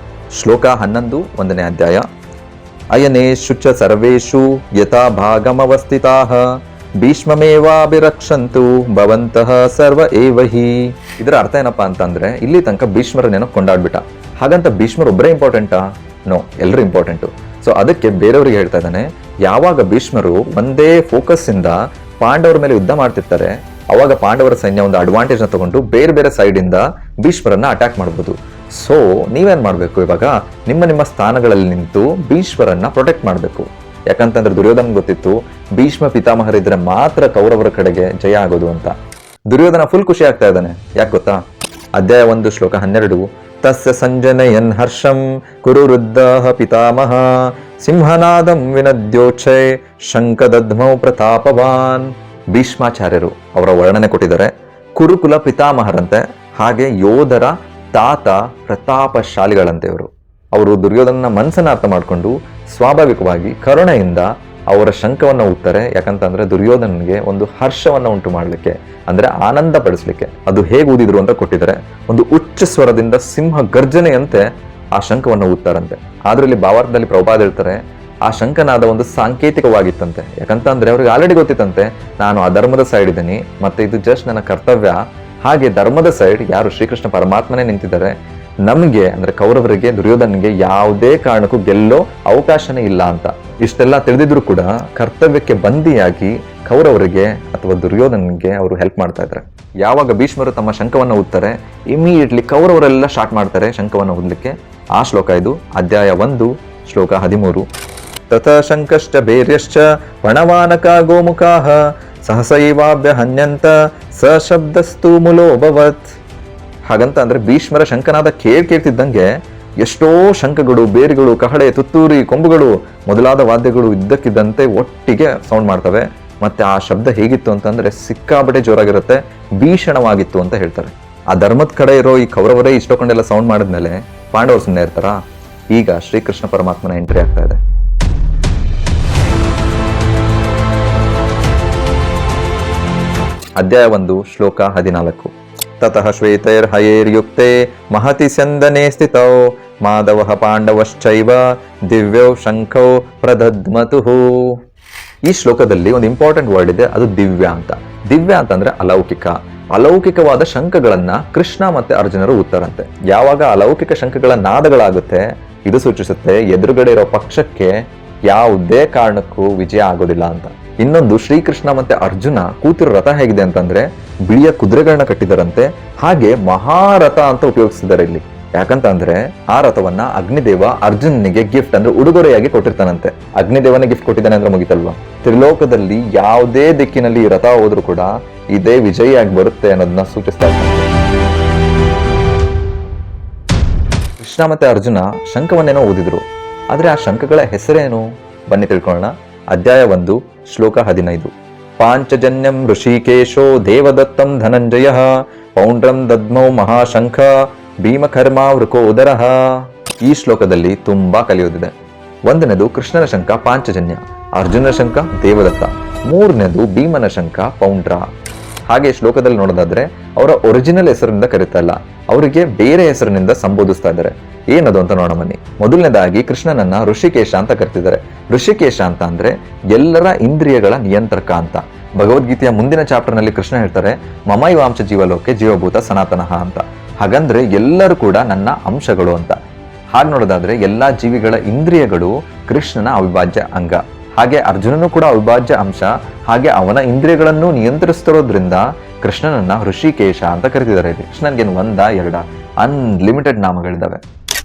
ಶ್ಲೋಕ 11, 1ನೇ ಅಧ್ಯಾಯ. ಅಯನೇಷು ಚ ಸರ್ವೇಷು ಯಥಾ ಭಾಗಮವಸ್ಥಿತಾಃ ಭೀಷ್ಮಮೇವಾಭಿರಕ್ಷಂತು ಭವಂತಃ ಸರ್ವ ಏವ ಹಿ. ಇದರ ಅರ್ಥ ಏನಪ್ಪಾ ಅಂತಂದ್ರೆ, ಇಲ್ಲಿ ತನಕ ಭೀಷ್ಮರನ್ನೇನೋ ಕೊಂಡಾಡ್ಬಿಟ್ಟ, ಹಾಗಂತ ಭೀಷ್ಮರ್ ಒಬ್ಬರೇ ಇಂಪಾರ್ಟೆಂಟಾ? ನೋ, ಎಲ್ಲರೂ ಇಂಪಾರ್ಟೆಂಟು. ಸೊ ಅದಕ್ಕೆ ಬೇರೆಯವ್ರಿಗೆ ಹೇಳ್ತಾ ಇದ್ದಾನೆ, ಯಾವಾಗ ಭೀಷ್ಮರು ಒಂದೇ ಫೋಕಸ್ ಇಂದ ಪಾಂಡವರ ಮೇಲೆ ಯುದ್ಧ ಮಾಡ್ತಿರ್ತಾರೆ, ಅವಾಗ ಪಾಂಡವರ ಸೈನ್ಯ ಒಂದು ಅಡ್ವಾಂಟೇಜ್ ನ ತಗೊಂಡು ಬೇರೆ ಬೇರೆ ಸೈಡ್ ಇಂದ ಭೀಷ್ಮರನ್ನ ಅಟ್ಯಾಕ್ ಮಾಡಬಹುದು. ಸೊ ನೀವೇನ್ ಮಾಡ್ಬೇಕು, ಇವಾಗ ನಿಮ್ಮ ಸ್ಥಾನಗಳಲ್ಲಿ ನಿಂತು ಭೀಷ್ಮರನ್ನ ಪ್ರೊಟೆಕ್ಟ್ ಮಾಡಬೇಕು. ಯಾಕಂತಂದ್ರೆ ದುರ್ಯೋಧನ ಗೊತ್ತಿತ್ತು, ಭೀಷ್ಮ ಪಿತಾಮಹರಿದ್ರೆ ಮಾತ್ರ ಕೌರವರ ಕಡೆಗೆ ಜಯ ಆಗೋದು ಅಂತ. ದುರ್ಯೋಧನ ಫುಲ್ ಖುಷಿ ಆಗ್ತಾ ಇದ್ದಾನೆ. ಯಾಕೆ ಗೊತ್ತಾ? ಅಧ್ಯಾಯ 1 ಶ್ಲೋಕ 12. ತಸ್ಯ ಸಂಜನಯನ್ ಹರ್ಷಂ ಕುರು ವೃದ್ಧಃ ಪಿತಾಮಹ ಸಿಂಹನಾದಂ ವಿನದ್ಯೋಚ್ಛೈ ಶಂಖದಧ್ಮೌ ಪ್ರತಾಪವಾನ್. ಭೀಷ್ಮಾಚಾರ್ಯರು ಅವರ ವರ್ಣನೆ ಕೊಟ್ಟಿದ್ದಾರೆ. ಕುರುಕುಲ ಪಿತಾಮಹರಂತೆ, ಹಾಗೆ ಯೋಧರ ತಾತ ಪ್ರತಾಪಶಾಲಿಗಳಂತೆ ಇವರು. ಅವರು ದುರ್ಯೋಧನನ ಮನಸ್ಸನ್ನ ಅರ್ಥ ಮಾಡಿಕೊಂಡು ಸ್ವಾಭಾವಿಕವಾಗಿ ಕರುಣೆಯಿಂದ ಅವರ ಶಂಖವನ್ನು ಊದ್ತಾರೆ. ಯಾಕಂತಂದ್ರೆ ದುರ್ಯೋಧನನಿಗೆ ಒಂದು ಹರ್ಷವನ್ನ ಉಂಟು ಮಾಡಲಿಕ್ಕೆ, ಅಂದ್ರೆ ಆನಂದ ಪಡಿಸ್ಲಿಕ್ಕೆ. ಅದು ಹೇಗೆ ಊದಿದ್ರು ಅಂತ ಕೊಟ್ಟಿದ್ದಾರೆ. ಒಂದು ಉಚ್ಚ ಸ್ವರದಿಂದ ಸಿಂಹ ಗರ್ಜನೆಯಂತೆ ಆ ಶಂಖವನ್ನು ಊದ್ತಾರಂತೆ. ಆದ್ರೆ ಇಲ್ಲಿ ಭಾವಾರ್ಥದಲ್ಲಿ ಪ್ರಭುಪಾದ ಹೇಳ್ತಾರೆ, ಆ ಶಂಖನಾದ ಒಂದು ಸಾಂಕೇತಿಕವಾಗಿತ್ತಂತೆ. ಯಾಕಂತಂದ್ರೆ ಅವ್ರಿಗೆ ಆಲ್ರೆಡಿ ಗೊತ್ತಿತ್ತಂತೆ, ನಾನು ಅಧರ್ಮದ ಸೈಡ್ ಇದ್ದೀನಿ, ಮತ್ತೆ ಇದು ಜಸ್ಟ್ ನನ್ನ ಕರ್ತವ್ಯ. ಹಾಗೆ ಧರ್ಮದ ಸೈಡ್ ಯಾರು ಶ್ರೀಕೃಷ್ಣ ಪರಮಾತ್ಮನೇ ನಿಂತಿದ್ದಾರೆ. ನಮ್ಗೆ ಅಂದ್ರೆ ಕೌರವರಿಗೆ, ದುರ್ಯೋಧನಿಗೆ ಯಾವುದೇ ಕಾರಣಕ್ಕೂ ಗೆಲ್ಲೋ ಅವಕಾಶನೇ ಇಲ್ಲ ಅಂತ. ಇಷ್ಟೆಲ್ಲ ತಿಳಿದಿದ್ರು ಕೂಡ ಕರ್ತವ್ಯಕ್ಕೆ ಬಂದಿಯಾಗಿ ಕೌರವರಿಗೆ ಅಥವಾ ದುರ್ಯೋಧನಿಗೆ ಅವರು ಹೆಲ್ಪ್ ಮಾಡ್ತಾ ಇದ್ದಾರೆ. ಯಾವಾಗ ಭೀಷ್ಮರು ತಮ್ಮ ಶಂಖವನ್ನು ಊದ್ತಾರೆ, ಇಮಿಡಿಯೇಟ್ಲಿ ಕೌರವರೆಲ್ಲ ಸ್ಟಾರ್ಟ್ ಮಾಡ್ತಾರೆ ಶಂಖವನ್ನು ಊದ್ಲಿಕ್ಕೆ. ಆ ಶ್ಲೋಕ ಇದು, ಅಧ್ಯಾಯ 1 ಶ್ಲೋಕ 13. ತತ ಶಂಕಶ್ಚ ಭೇರ್ಯಶ್ಚ ಪಣವಾನಕ ಗೋಮುಖಾಃ ಸಹಸೈವಾಭ್ಯ ಹನ್ಯಂತ ಸ ಶಬ್ದಸ್ತು ಮುಲೋಭವತ್. ಹಾಗಂತ ಅಂದ್ರೆ ಭೀಷ್ಮರ ಶಂಖನಾದ ಕೇಳ್ತಿದ್ದಂಗೆ ಎಷ್ಟೋ ಶಂಖಗಳು, ಬೇರುಗಳು, ಕಹಳೆ, ತುತ್ತೂರಿ, ಕೊಂಬುಗಳು ಮೊದಲಾದ ವಾದ್ಯಗಳು ಇದ್ದಕ್ಕಿದ್ದಂತೆ ಒಟ್ಟಿಗೆ ಸೌಂಡ್ ಮಾಡ್ತವೆ. ಮತ್ತೆ ಆ ಶಬ್ದ ಹೇಗಿತ್ತು ಅಂತಂದ್ರೆ ಸಿಕ್ಕಾಬಟ್ಟೆ ಜೋರಾಗಿರುತ್ತೆ, ಭೀಷಣವಾಗಿತ್ತು ಅಂತ ಹೇಳ್ತಾರೆ. ಆ ಧರ್ಮದ ಕಡೆ ಇರೋ ಈ ಕೌರವರೇ ಇಷ್ಟೊಂಡೆಲ್ಲ ಸೌಂಡ್ ಮಾಡಿದ್ಮೇಲೆ ಪಾಂಡವರು ಸುಮ್ಮನೆ ಇರ್ತಾರ? ಈಗ ಶ್ರೀಕೃಷ್ಣ ಪರಮಾತ್ಮನ ಎಂಟ್ರಿ ಆಗ್ತಾ ಇದೆ. ಅಧ್ಯಾಯ 1 ಶ್ಲೋಕ 14. ತತಃ ಶ್ವೇತೈರ್ಹಯೈರ್ಯುಕ್ತೆ ಮಹತಿ ಸ್ಯಂದನೆ ಸ್ಥಿತೌ ಮಾಧವಃ ಪಾಂಡವಶ್ಚೈವ ದಿವ್ಯೌ ಶಂಖೌ ಪ್ರದದ್ಮತುಃ. ಈ ಶ್ಲೋಕದಲ್ಲಿ ಒಂದು ಇಂಪಾರ್ಟೆಂಟ್ ವರ್ಡ್ ಇದೆ, ಅದು ದಿವ್ಯ ಅಂತ. ದಿವ್ಯ ಅಂತಂದ್ರೆ ಅಲೌಕಿಕ. ಅಲೌಕಿಕವಾದ ಶಂಖಗಳನ್ನ ಕೃಷ್ಣ ಮತ್ತೆ ಅರ್ಜುನರು ಊದ್ತಾರಂತೆ. ಯಾವಾಗ ಅಲೌಕಿಕ ಶಂಖಗಳ ನಾದಗಳಾಗುತ್ತೆ, ಇದು ಸೂಚಿಸುತ್ತೆ ಎದುರುಗಡೆ ಇರೋ ಪಕ್ಷಕ್ಕೆ ಯಾವುದೇ ಕಾರಣಕ್ಕೂ ವಿಜಯ ಆಗೋದಿಲ್ಲ ಅಂತ. ಇನ್ನೊಂದು, ಶ್ರೀಕೃಷ್ಣ ಮತ್ತೆ ಅರ್ಜುನ ಕೂತಿರೋ ರಥ ಹೇಗಿದೆ ಅಂತಂದ್ರೆ ಬಿಳಿಯ ಕುದುರೆಗಳನ್ನ ಕಟ್ಟಿದಾರಂತೆ, ಹಾಗೆ ಮಹಾರಥ ಅಂತ ಉಪಯೋಗಿಸಿದ್ದಾರೆ ಇಲ್ಲಿ. ಯಾಕಂತಂದ್ರೆ ಆ ರಥವನ್ನ ಅಗ್ನಿದೇವ ಅರ್ಜುನನಿಗೆ ಗಿಫ್ಟ್ ಅಂದ್ರೆ ಉಡುಗೊರೆಯಾಗಿ ಕೊಟ್ಟಿರ್ತಾನಂತೆ. ಅಗ್ನಿದೇವನ ಗಿಫ್ಟ್ ಕೊಟ್ಟಿದ್ದಾನೆ ಅಂದ್ರೆ ಮುಗಿತಲ್ವಾ. ತ್ರಿಲೋಕದಲ್ಲಿ ಯಾವುದೇ ದಿಕ್ಕಿನಲ್ಲಿ ಈ ರಥ ಹೋದ್ರು ಕೂಡ ಇದೇ ವಿಜಯಿಯಾಗಿ ಬರುತ್ತೆ ಅನ್ನೋದನ್ನ ಸೂಚಿಸ್ತಾ ಇದ್ದಾರೆ. ಕೃಷ್ಣ ಮತ್ತೆ ಅರ್ಜುನ ಶಂಖವನ್ನೇನೋ ಊದಿದ್ರು, ಆದ್ರೆ ಆ ಶಂಖಗಳ ಹೆಸರೇನು? ಬನ್ನಿ ತಿಳ್ಕೊಳ್ಳೋಣ. ಅಧ್ಯಾಯ 1 ಶ್ಲೋಕ 15. ಪಾಂಚಜನ್ಯಂ ಋಷಿಕೇಶೋ ದೇವದತ್ತಂ ಧನಂಜಯ ಪೌಂಡ್ರಂ ದದ್ಮೌ ಮಹಾಶಂಖ ಭೀಮಕರ್ಮ ವೃಕೋದರಃ. ಈ ಶ್ಲೋಕದಲ್ಲಿ ತುಂಬಾ ಕಲಿಯೋದಿದೆ. 1ನೇದು ಕೃಷ್ಣನ ಶಂಖ ಪಾಂಚಜನ್ಯ, ಅರ್ಜುನನ ಶಂಖ ದೇವದತ್ತ, 3ನೇದು ಭೀಮನ ಶಂಖ ಪೌಂಡ್ರ. ಹಾಗೆ ಶ್ಲೋಕದಲ್ಲಿ ನೋಡೋದಾದ್ರೆ ಅವರ ಒರಿಜಿನಲ್ ಹೆಸರಿನಿಂದ ಕರೀತಾ ಇಲ್ಲ, ಅವರಿಗೆ ಬೇರೆ ಹೆಸರಿನಿಂದ ಸಂಬೋಧಿಸ್ತಾ ಇದ್ದಾರೆ. ಏನದು ಅಂತ ನೋಡೋಣ ಬನ್ನಿ. ಮೊದಲನೇದಾಗಿ ಕೃಷ್ಣನನ್ನ ಋಷಿಕೇಶ ಅಂತ ಕರಿತಿದ್ದಾರೆ. ಋಷಿಕೇಶ ಅಂತ ಅಂದ್ರೆ ಎಲ್ಲರ ಇಂದ್ರಿಯಗಳ ನಿಯಂತ್ರಕ ಅಂತ. ಭಗವದ್ಗೀತೆಯ ಮುಂದಿನ ಚಾಪ್ಟರ್ ನಲ್ಲಿ ಕೃಷ್ಣ ಹೇಳ್ತಾರೆ, ಮಮೈವಾಂಶ ಜೀವಲೋಕೆ ಜೀವಭೂತ ಸನಾತನಃ ಅಂತ. ಹಾಗಂದ್ರೆ ಎಲ್ಲರೂ ಕೂಡ ನನ್ನ ಅಂಶಗಳು ಅಂತ. ಹಾಗೆ ನೋಡೋದಾದ್ರೆ ಎಲ್ಲಾ ಜೀವಿಗಳ ಇಂದ್ರಿಯಗಳು ಕೃಷ್ಣನ ಅವಿಭಾಜ್ಯ ಅಂಗ. ಹಾಗೆ ಅರ್ಜುನನು ಕೂಡ ಅವಿಭಾಜ್ಯ ಅಂಶ. ಹಾಗೆ ಅವನ ಇಂದ್ರಿಯಗಳನ್ನು ನಿಯಂತ್ರಿಸ್ತಿರೋದ್ರಿಂದ ಕೃಷ್ಣನನ್ನ ಋಷಿಕೇಶ ಅಂತ ಕರಿತಿದ್ದಾರೆ. ಕೃಷ್ಣನ್ಗೆ 1-2 ಅನ್ಲಿಮಿಟೆಡ್ ನಾಮಗಳಿದ್ದಾವೆ.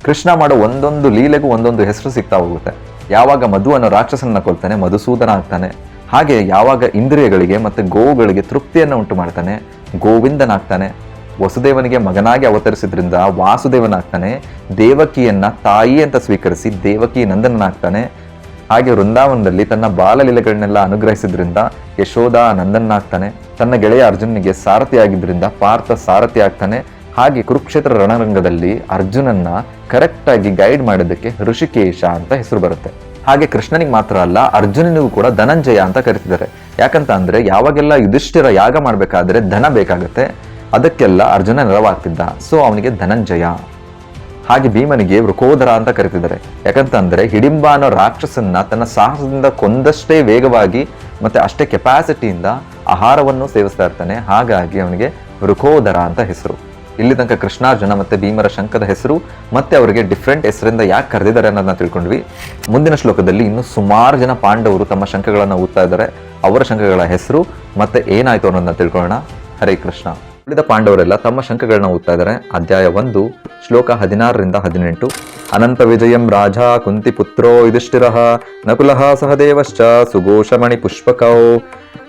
ಕೃಷ್ಣ ಮಾಡೋ ಒಂದೊಂದು ಲೀಲೆಗೂ ಒಂದೊಂದು ಹೆಸರು ಸಿಗ್ತಾ ಹೋಗುತ್ತೆ. ಯಾವಾಗ ಮಧು ಅನ್ನೋ ರಾಕ್ಷಸನ್ನ ಕೊಲ್ತಾನೆ, ಮಧುಸೂದನ ಆಗ್ತಾನೆ. ಹಾಗೆ ಯಾವಾಗ ಇಂದ್ರಿಯಗಳಿಗೆ ಮತ್ತೆ ಗೋವುಗಳಿಗೆ ತೃಪ್ತಿಯನ್ನು ಉಂಟು ಮಾಡ್ತಾನೆ, ಗೋವಿಂದನಾಗ್ತಾನೆ. ವಸುದೇವನಿಗೆ ಮಗನಾಗಿ ಅವತರಿಸಿದ್ರಿಂದ ವಾಸುದೇವನಾಗ್ತಾನೆ, ದೇವಕಿಯನ್ನ ತಾಯಿ ಅಂತ ಸ್ವೀಕರಿಸಿ ದೇವಕಿ ನಂದನನಾಗ್ತಾನೆ. ಹಾಗೆ ವೃಂದಾವನದಲ್ಲಿ ತನ್ನ ಬಾಲಲೀಲೆಗಳನ್ನೆಲ್ಲ ಅನುಗ್ರಹಿಸಿದ್ರಿಂದ ಯಶೋಧ ನಂದನಾಗ್ತಾನೆ. ತನ್ನ ಗೆಳೆಯ ಅರ್ಜುನಿಗೆ ಸಾರಥಿ ಆಗಿದ್ರಿಂದ ಪಾರ್ಥ ಸಾರಥಿ ಆಗ್ತಾನೆ. ಹಾಗೆ ಕುರುಕ್ಷೇತ್ರ ರಣರಂಗದಲ್ಲಿ ಅರ್ಜುನನ್ನ ಕರೆಕ್ಟ್ ಆಗಿ ಗೈಡ್ ಮಾಡೋದಕ್ಕೆ ಋಷಿಕೇಶ ಅಂತ ಹೆಸರು ಬರುತ್ತೆ. ಹಾಗೆ ಕೃಷ್ಣನಿಗೆ ಮಾತ್ರ ಅಲ್ಲ, ಅರ್ಜುನನಿಗೂ ಕೂಡ ಧನಂಜಯ ಅಂತ ಕರಿತಿದ್ದಾರೆ. ಯಾಕಂತ ಅಂದ್ರೆ ಯಾವಾಗೆಲ್ಲ ಯುಧಿಷ್ಠಿರ ಯಾಗ ಮಾಡ್ಬೇಕಾದ್ರೆ ಧನ ಬೇಕಾಗುತ್ತೆ, ಅದಕ್ಕೆಲ್ಲ ಅರ್ಜುನ ನೆರವಾಗ್ತಿದ್ದ, ಸೊ ಅವನಿಗೆ ಧನಂಜಯ. ಹಾಗೆ ಭೀಮನಿಗೆ ವೃಕೋದರ ಅಂತ ಕರಿತಿದ್ದಾರೆ. ಯಾಕಂತ ಅಂದ್ರೆ ಹಿಡಿಂಬ ಅನ್ನೋ ರಾಕ್ಷಸನ್ನ ತನ್ನ ಸಾಹಸದಿಂದ ಕೊಂದಷ್ಟೇ ವೇಗವಾಗಿ ಮತ್ತೆ ಅಷ್ಟೇ ಕೆಪಾಸಿಟಿಯಿಂದ ಆಹಾರವನ್ನು ಸೇವಿಸ್ತಾ ಇರ್ತಾನೆ, ಹಾಗಾಗಿ ಅವನಿಗೆ ವೃಕೋದರ ಅಂತ ಹೆಸರು. ಇಲ್ಲಿ ತನಕ ಕೃಷ್ಣಾರ್ಜುನ ಮತ್ತೆ ಭೀಮರ ಶಂಖದ ಹೆಸರು ಮತ್ತೆ ಅವರಿಗೆ ಡಿಫ್ರೆಂಟ್ ಹೆಸರಿಂದ ಯಾಕೆ ಕರೆದಿದ್ದಾರೆ ಅನ್ನೋದನ್ನ ತಿಳ್ಕೊಂಡ್ವಿ. ಮುಂದಿನ ಶ್ಲೋಕದಲ್ಲಿ ಇನ್ನು ಸುಮಾರು ಜನ ಪಾಂಡವರು ತಮ್ಮ ಶಂಖಗಳನ್ನ ಊದ್ತಾ ಇದ್ದಾರೆ, ಅವರ ಶಂಖಗಳ ಹೆಸರು ಮತ್ತೆ ಏನಾಯ್ತು ಅನ್ನೋದನ್ನ ತಿಳ್ಕೊಳ್ಳೋಣ. ಹರೇ ಕೃಷ್ಣ. ಉಳಿದ ಪಾಂಡವರೆಲ್ಲ ತಮ್ಮ ಶಂಖಗಳನ್ನ ಊದ್ತಾ ಇದ್ದಾರೆ. ಅಧ್ಯಾಯ 1 ಶ್ಲೋಕ 16-18. ಅನಂತ ವಿಜಯಂ ರಾಜ ಕುಂತಿ ಪುತ್ರೋ ಯುಧಿಷ್ಠಿರಃ ನಕುಲಃ ಸಹದೇವಶ್ಚ ಸುಘೋಷಮಣಿ ಪುಷ್ಪಕೌ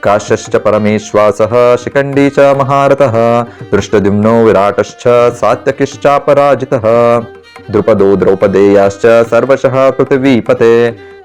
ಕಾಶ್ಯಶ್ಚ ಪರಮೇಶ್ವಾಸಃ ಶಿಖಂಡಿ ಚ ಮಹಾರಥಃ ದೃಷ್ಟದ್ಯುಮ್ನೋ ವಿರಾಟಶ್ಚ ಸಾತ್ಯಕಿಶ್ಚಾಪರಾಜಿತಃ ದ್ರುಪದೋ ದ್ರೌಪದೇಯಾಶ್ಚ ಸರ್ವಶಃ ಪೃಥಿವೀಪತೆ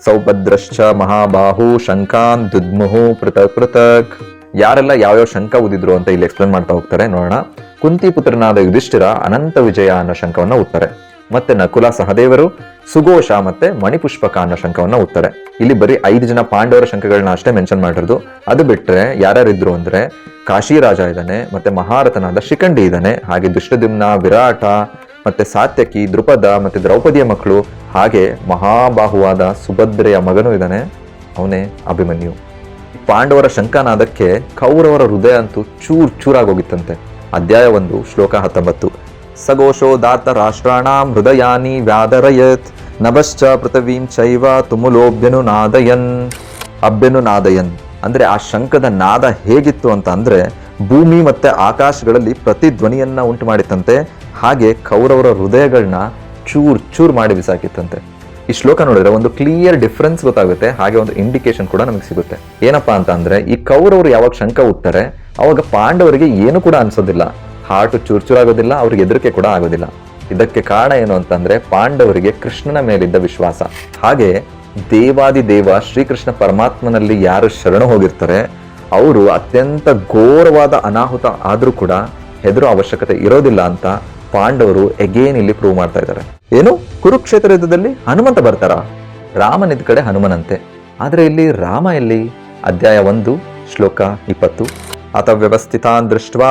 ಸೌಭದ್ರಶ್ಚ ಮಹಾಬಾಹು ಶಂಖಾನ್ ದುದ್ಮುಹು ಪೃಥಕ್ ಪೃಥಕ್. ಯಾರೆಲ್ಲ ಯಾವ್ಯಾವ ಶಂಖ ಊದಿದ್ರು ಅಂತ ಇಲ್ಲಿ ಎಕ್ಸ್ಪ್ಲೇನ್ ಮಾಡ್ತಾ ಹೋಗ್ತಾರೆ, ನೋಡೋಣ. ಕುಂತಿ ಪುತ್ರನಾದ ಯುಧಿಷ್ಠಿರ ಅನಂತ ವಿಜಯ ಅನ್ನೋ ಶಂಖವನ್ನ ಊದ್ತಾರೆ. ಮತ್ತೆ ನಕುಲ ಸಹದೇವರು ಸುಘೋಷ ಮತ್ತೆ ಮಣಿಪುಷ್ಪಕ ಅನ್ನೋ ಶಂಖವನ್ನ ಊದ್ತಾರೆ. ಇಲ್ಲಿ ಬರೀ 5 ಜನ ಪಾಂಡವರ ಶಂಖಗಳನ್ನ ಅಷ್ಟೇ ಮೆನ್ಷನ್ ಮಾಡಿರೋದು. ಅದು ಬಿಟ್ರೆ ಯಾರ್ಯಾರಿದ್ರು ಅಂದ್ರೆ ಕಾಶಿರಾಜ ಇದ್ದಾನೆ, ಮತ್ತೆ ಮಹಾರಥನಾದ ಶಿಖಂಡಿ ಇದ್ದಾನೆ, ಹಾಗೆ ದುಷ್ಟದ್ಯುಮ್ನ, ವಿರಾಟ, ಮತ್ತೆ ಸಾತ್ಯಕಿ, ದ್ರುಪದ ಮತ್ತೆ ದ್ರೌಪದಿಯ ಮಕ್ಕಳು, ಹಾಗೆ ಮಹಾಬಾಹುವಾದ ಸುಭದ್ರೆಯ ಮಗನೂ ಇದ್ದಾನೆ, ಅವನೇ ಅಭಿಮನ್ಯು. ಪಾಂಡವರ ಶಂಖನಾದಕ್ಕೆ ಕೌರವರ ಹೃದಯ ಅಂತೂ ಚೂರಾಗೋಗಿತ್ತಂತೆ. ಅಧ್ಯಾಯ 1 ಶ್ಲೋಕ 19. ಸಘೋಷೋ ದಾತ ರಾಷ್ಟ್ರಾಣಾಂ ಹೃದಯಾನಿ ವ್ಯಾದರಯತ್ ನಭಶ್ಚ ಪೃಥವೀಂ ಚೈವ ತುಮುಲೋಭ್ಯನುನಾದಯನ್. ಅಭ್ಯನುನಾದಯನ್ ಅಂದ್ರೆ ಆ ಶಂಖದ ನಾದ ಹೇಗಿತ್ತು ಅಂತ ಅಂದ್ರೆ ಭೂಮಿ ಮತ್ತೆ ಆಕಾಶಗಳಲ್ಲಿ ಪ್ರತಿಧ್ವನಿಯನ್ನ ಉಂಟು ಮಾಡಿತ್ತಂತೆ. ಹಾಗೆ ಕೌರವರ ಹೃದಯಗಳನ್ನ ಚೂರ್ ಮಾಡಿ ಬಿಸಾಕಿತ್ತಂತೆ. ಈ ಶ್ಲೋಕ ನೋಡಿದ್ರೆ ಒಂದು ಕ್ಲಿಯರ್ ಡಿಫ್ರೆನ್ಸ್ ಗೊತ್ತಾಗುತ್ತೆ, ಹಾಗೆ ಒಂದು ಇಂಡಿಕೇಶನ್ ಕೂಡ ನಮಗೆ ಸಿಗುತ್ತೆ. ಏನಪ್ಪಾ ಅಂತ ಅಂದ್ರೆ ಈ ಕೌರವರು ಯಾವಾಗ ಶಂಖ ಊದ್ತಾರೆ ಅವಾಗ ಪಾಂಡವರಿಗೆ ಏನು ಕೂಡ ಅನ್ಸೋದಿಲ್ಲ, ಹಾರ್ಟ್ ಚೂರಾಗೋದಿಲ್ಲ, ಅವ್ರಿಗೆ ಹೆದರಿಕೆ ಕೂಡ ಆಗೋದಿಲ್ಲ. ಇದಕ್ಕೆ ಕಾರಣ ಏನು ಅಂತಂದ್ರೆ ಪಾಂಡವರಿಗೆ ಕೃಷ್ಣನ ಮೇಲಿದ್ದ ವಿಶ್ವಾಸ. ಹಾಗೆ ದೇವಾದಿದೇವ ಶ್ರೀಕೃಷ್ಣ ಪರಮಾತ್ಮನಲ್ಲಿ ಯಾರು ಶರಣು ಹೋಗಿರ್ತಾರೆ ಅವರು ಅತ್ಯಂತ ಘೋರವಾದ ಅನಾಹುತ ಆದ್ರೂ ಕೂಡ ಹೆದರೋ ಅವಶ್ಯಕತೆ ಇರೋದಿಲ್ಲ ಅಂತ ಪಾಂಡವರು ಎಗೇನ್ ಇಲ್ಲಿ ಪ್ರೂವ್ ಮಾಡ್ತಾ ಇದ್ದಾರೆ. ಏನು, ಕುರುಕ್ಷೇತ್ರ ಯುದ್ಧದಲ್ಲಿ ಹನುಮಂತ ಬರ್ತಾರ? ರಾಮನಿದ್ ಕಡೆ ಹನುಮನಂತೆ, ಆದ್ರೆ ಇಲ್ಲಿ ರಾಮ ಎಲ್ಲಿ? ಅಧ್ಯಾಯ 1 ಶ್ಲೋಕ 20. ಅತ ವ್ಯವಸ್ಥಿತಾನ್ ದೃಷ್ಟ್ವಾ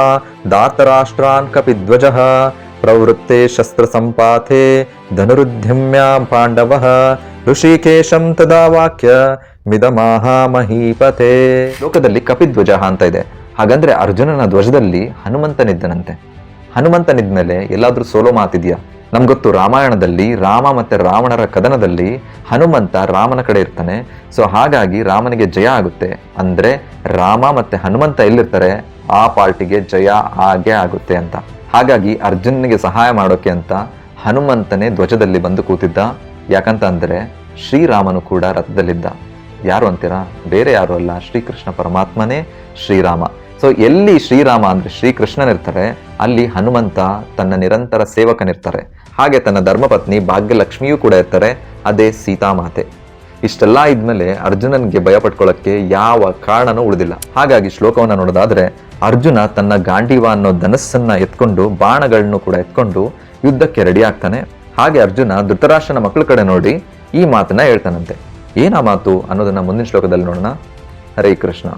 ದಾತರಾಷ್ಟ್ರಾನ್ ಕಪಿಧ್ವಜಃ ಪ್ರವೃತ್ತೆ ಶಸ್ತ್ರ ಸಂಪಾತೆ ಧನುರುದ್ಯಮ್ಯ ಪಾಂಡವಃ ಋಷಿಕೇಶಂ ತದಾ ವಾಕ್ಯ ಮಿದಮಾಹ ಮಹೀಪತೆ. ಲೋಕದಲ್ಲಿ ಕಪಿಧ್ವಜ ಅಂತ ಇದೆ, ಹಾಗಂದ್ರೆ ಅರ್ಜುನನ ಧ್ವಜದಲ್ಲಿ ಹನುಮಂತನಿದ್ದನಂತೆ. ಹನುಮಂತನಿದ್ಮೇಲೆ ಎಲ್ಲಾದ್ರೂ ಸೋಲೋ ಮಾತಿದ್ಯಾ? ನಮ್ಗೊತ್ತು, ರಾಮಾಯಣದಲ್ಲಿ ರಾಮ ಮತ್ತೆ ರಾವಣರ ಕದನದಲ್ಲಿ ಹನುಮಂತ ರಾಮನ ಕಡೆ ಇರ್ತಾನೆ. ಸೊ ಹಾಗಾಗಿ ರಾಮನಿಗೆ ಜಯ ಆಗುತ್ತೆ. ಅಂದ್ರೆ ರಾಮ ಮತ್ತೆ ಹನುಮಂತ ಎಲ್ಲಿರ್ತಾರೆ ಆ ಪಾರ್ಟಿಗೆ ಜಯ ಆಗೇ ಆಗುತ್ತೆ ಅಂತ. ಹಾಗಾಗಿ ಅರ್ಜುನನಿಗೆ ಸಹಾಯ ಮಾಡೋಕೆ ಅಂತ ಹನುಮಂತನೇ ಧ್ವಜದಲ್ಲಿ ಬಂದು ಕೂತಿದ್ದ. ಯಾಕಂತ ಅಂದ್ರೆ ಶ್ರೀರಾಮನು ಕೂಡ ರಥದಲ್ಲಿದ್ದ. ಯಾರು ಅಂತೀರಾ? ಬೇರೆ ಯಾರು ಅಲ್ಲ, ಶ್ರೀಕೃಷ್ಣ ಪರಮಾತ್ಮನೇ ಶ್ರೀರಾಮ. ಸೊ ಎಲ್ಲಿ ಶ್ರೀರಾಮ ಅಂದ್ರೆ ಶ್ರೀಕೃಷ್ಣನಿರ್ತಾರೆ, ಅಲ್ಲಿ ಹನುಮಂತ ತನ್ನ ನಿರಂತರ ಸೇವಕನಿರ್ತಾರೆ. ಹಾಗೆ ತನ್ನ ಧರ್ಮಪತ್ನಿ ಭಾಗ್ಯಲಕ್ಷ್ಮಿಯೂ ಕೂಡ ಇರ್ತಾರೆ, ಅದೇ ಸೀತಾಮಾತೆ. ಇಷ್ಟೆಲ್ಲ ಇದ್ಮೇಲೆ ಅರ್ಜುನನ್ಗೆ ಭಯ ಪಟ್ಕೊಳ್ಳಕ್ಕೆ ಯಾವ ಕಾರಣನೂ ಉಳಿದಿಲ್ಲ. ಹಾಗಾಗಿ ಶ್ಲೋಕವನ್ನ ನೋಡೋದಾದ್ರೆ ಅರ್ಜುನ ತನ್ನ ಗಾಂಡೀವ ಅನ್ನೋ ಧನಸ್ಸನ್ನ ಎತ್ಕೊಂಡು ಬಾಣಗಳನ್ನು ಕೂಡ ಎತ್ಕೊಂಡು ಯುದ್ಧಕ್ಕೆ ರೆಡಿ ಆಗ್ತಾನೆ. ಹಾಗೆ ಅರ್ಜುನ ಧೃತರಾಷ್ಟ್ರನ ಮಕ್ಕಳ ಕಡೆ ನೋಡಿ ಈ ಮಾತನ್ನ ಹೇಳ್ತಾನಂತೆ. ಏನಾ ಮಾತು ಅನ್ನೋದನ್ನ ಮುಂದಿನ ಶ್ಲೋಕದಲ್ಲಿ ನೋಡೋಣ. ಹರೇ ಕೃಷ್ಣ.